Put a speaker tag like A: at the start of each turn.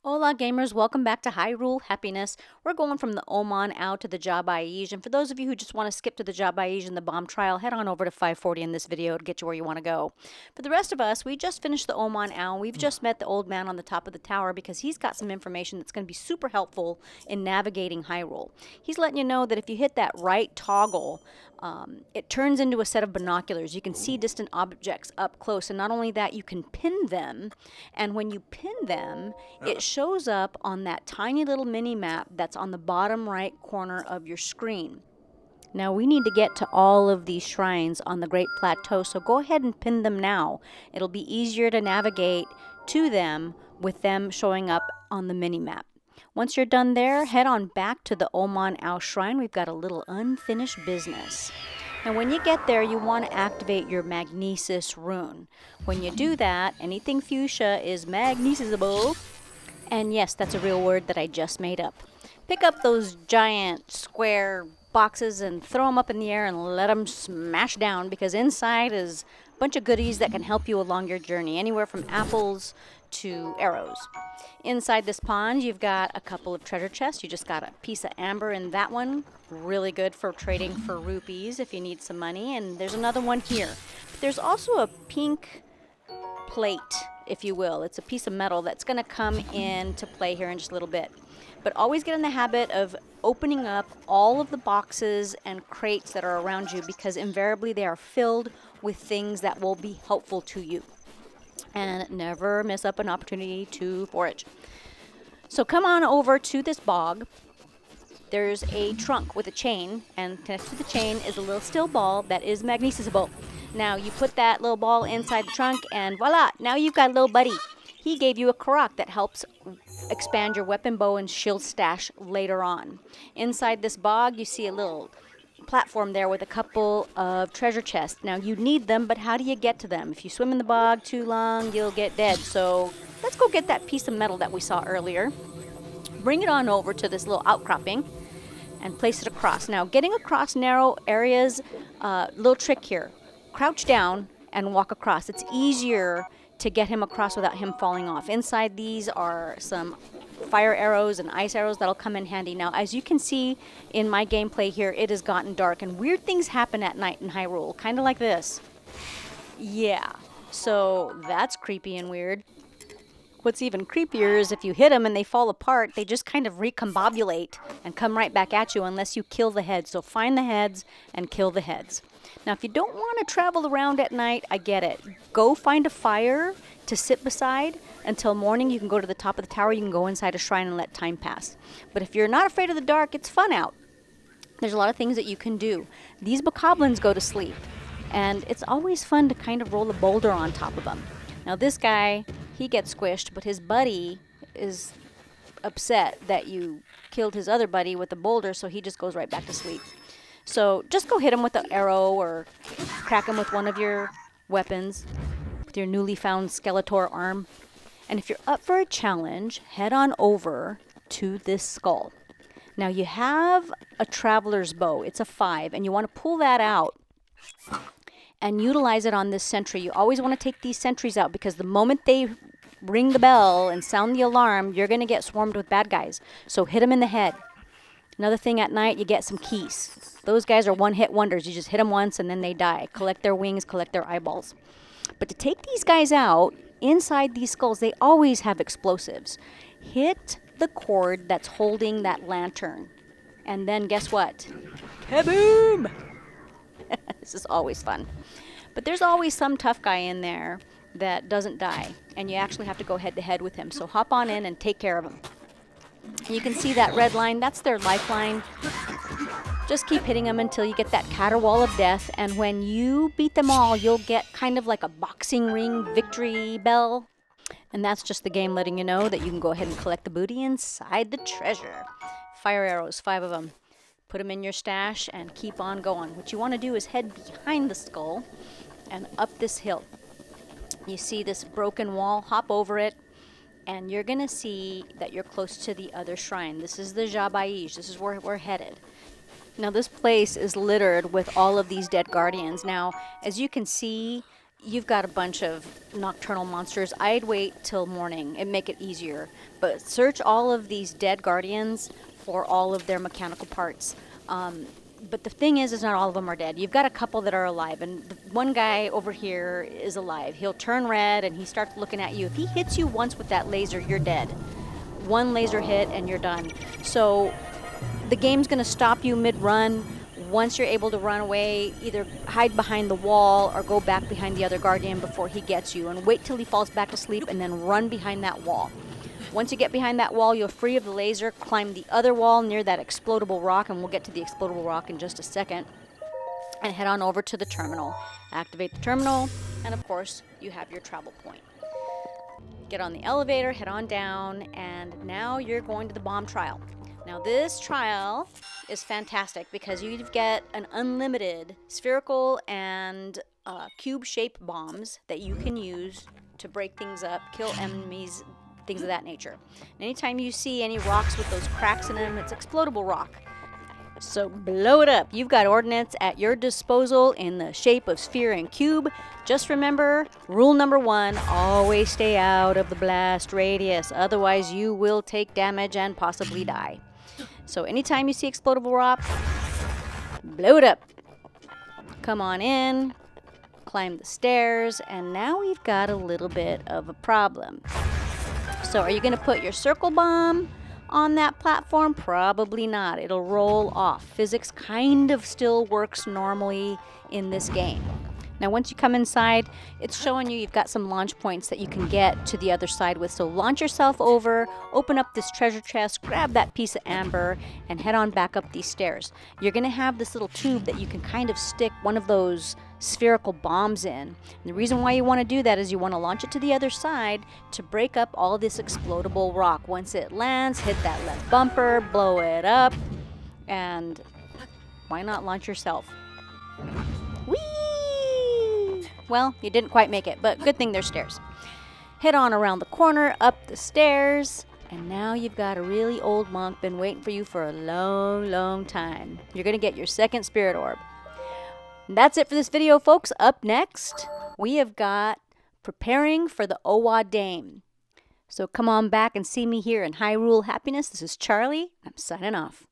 A: Hola gamers, welcome back to Hyrule Happiness. We're going from the Oman out to the Baij, and for those of you who just want to skip to the Baij and the bomb trial, head on over to 540 in this video to get you where you want to go. For the rest of us, we just finished the Oman owl. We've just met the old man on the top of the tower because he's got some information that's going to be super helpful in navigating Hyrule. He's letting you know that if you hit that right toggle, it turns into a set of binoculars. You can see distant objects up close, and not only that, you can pin them, and when you pin them, it shows up on that tiny little mini map that's on the bottom right corner of your screen. Now we need to get to all of these shrines on the Great Plateau, so go ahead and pin them now. It'll be easier to navigate to them with them showing up on the mini map. Once you're done there, head on back to the Oman Owl Shrine. We've got a little unfinished business. Now when you get there, you want to activate your Magnesis rune. When you do that, anything fuchsia is magnesisable. And yes, that's a real word that I just made up. Pick up those giant square boxes and throw them up in the air and let them smash down, because inside is a bunch of goodies that can help you along your journey, anywhere from apples to arrows. Inside this pond, you've got a couple of treasure chests. You just got a piece of amber in that one. Really good for trading for rupees if you need some money. And there's another one here. But there's also a pink plate, if you will. It's a piece of metal that's going to come into play here in just a little bit. But always get in the habit of opening up all of the boxes and crates that are around you, because invariably they are filled with things that will be helpful to you. And never miss up an opportunity to forage. So come on over to this bog. There's a trunk with a chain, and connected to the chain is a little steel ball that is magnesisable. Now you put that little ball inside the trunk, and voila, now you've got a little buddy. He gave you a korok that helps expand your weapon, bow, and shield stash later on. Inside this bog, you see a little platform there with a couple of treasure chests. Now you need them, but how do you get to them? If you swim in the bog too long, you'll get dead. So let's go get that piece of metal that we saw earlier. Bring it on over to this little outcropping and place it across. Now getting across narrow areas, little trick here. Crouch down and walk across. It's easier to get him across without him falling off. Inside these are some fire arrows and ice arrows that'll come in handy. Now, as you can see in my gameplay here, it has gotten dark, and weird things happen at night in Hyrule, kind of like this. Yeah, so that's creepy and weird. What's even creepier is if you hit them and they fall apart, they just kind of recombobulate and come right back at you unless you kill the heads. So find the heads and kill the heads. Now, if you don't want to travel around at night, I get it. Go find a fire to sit beside until morning. You can go to the top of the tower. You can go inside a shrine and let time pass. But if you're not afraid of the dark, it's fun out. There's a lot of things that you can do. These bokoblins go to sleep, and it's always fun to kind of roll a boulder on top of them. Now, this guy, he gets squished, but his buddy is upset that you killed his other buddy with the boulder, so he just goes right back to sleep. So just go hit him with an arrow or crack him with one of your weapons, with your newly found Skeletor arm. And if you're up for a challenge, head on over to this skull. Now you have a traveler's bow. It's a 5, and you want to pull that out and utilize it on this sentry. You always want to take these sentries out, because the moment they ring the bell and sound the alarm, you're going to get swarmed with bad guys. So hit them in the head. Another thing, at night, you get some keys. Those guys are one-hit wonders. You just hit them once and then they die. Collect their wings, collect their eyeballs. But to take these guys out, inside these skulls, they always have explosives. Hit the cord that's holding that lantern. And then guess what? Kaboom! This is always fun. But there's always some tough guy in there that doesn't die, and you actually have to go head-to-head with him. So hop on in and take care of him. You can see that red line, that's their lifeline. Just keep hitting them until you get that caterwaul of death, and when you beat them all, you'll get kind of like a boxing ring victory bell. And that's just the game letting you know that you can go ahead and collect the booty inside the treasure. Fire arrows, 5 of them. Put them in your stash and keep on going. What you want to do is head behind the skull and up this hill. You see this broken wall, hop over it, and you're going to see that you're close to the other shrine. This is the Baij. This is where we're headed. Now, this place is littered with all of these dead guardians. Now, as you can see, you've got a bunch of nocturnal monsters. I'd wait till morning and make it easier. But search all of these dead guardians for all of their mechanical parts. But the thing is not all of them are dead. You've got a couple that are alive, and the one guy over here is alive. He'll turn red, and he starts looking at you. If he hits you once with that laser, you're dead. One laser hit, and you're done. So the game's going to stop you mid-run. Once you're able to run away, either hide behind the wall or go back behind the other guardian before he gets you, and wait till he falls back asleep, and then run behind that wall. Once you get behind that wall, you're free of the laser, climb the other wall near that explodable rock, and we'll get to the explodable rock in just a second, and head on over to the terminal. Activate the terminal, and of course, you have your travel point. Get on the elevator, head on down, and now you're going to the bomb trial. Now this trial is fantastic because you get an unlimited spherical and cube-shaped bombs that you can use to break things up, kill enemies, things of that nature. And anytime you see any rocks with those cracks in them, it's explodable rock. So blow it up. You've got ordnance at your disposal in the shape of sphere and cube. Just remember, rule number 1, always stay out of the blast radius. Otherwise, you will take damage and possibly die. So anytime you see explodable rock, blow it up. Come on in, climb the stairs, and now we've got a little bit of a problem. So are you going to put your circle bomb on that platform? Probably not. It'll roll off. Physics kind of still works normally in this game. Now once you come inside, it's showing you you've got some launch points that you can get to the other side with. So launch yourself over, open up this treasure chest, grab that piece of amber, and head on back up these stairs. You're going to have this little tube that you can kind of stick one of those spherical bombs in. And the reason why you want to do that is you want to launch it to the other side to break up all this explodable rock. Once it lands, hit that left bumper, blow it up, and why not launch yourself? Whee! Well, you didn't quite make it, but good thing there's stairs. Head on around the corner, up the stairs, and now you've got a really old monk been waiting for you for a long, long time. You're going to get your second spirit orb. And that's it for this video, folks. Up next, we have got preparing for the Owa Dame. So come on back and see me here in Hyrule Happiness. This is Charlie. I'm signing off.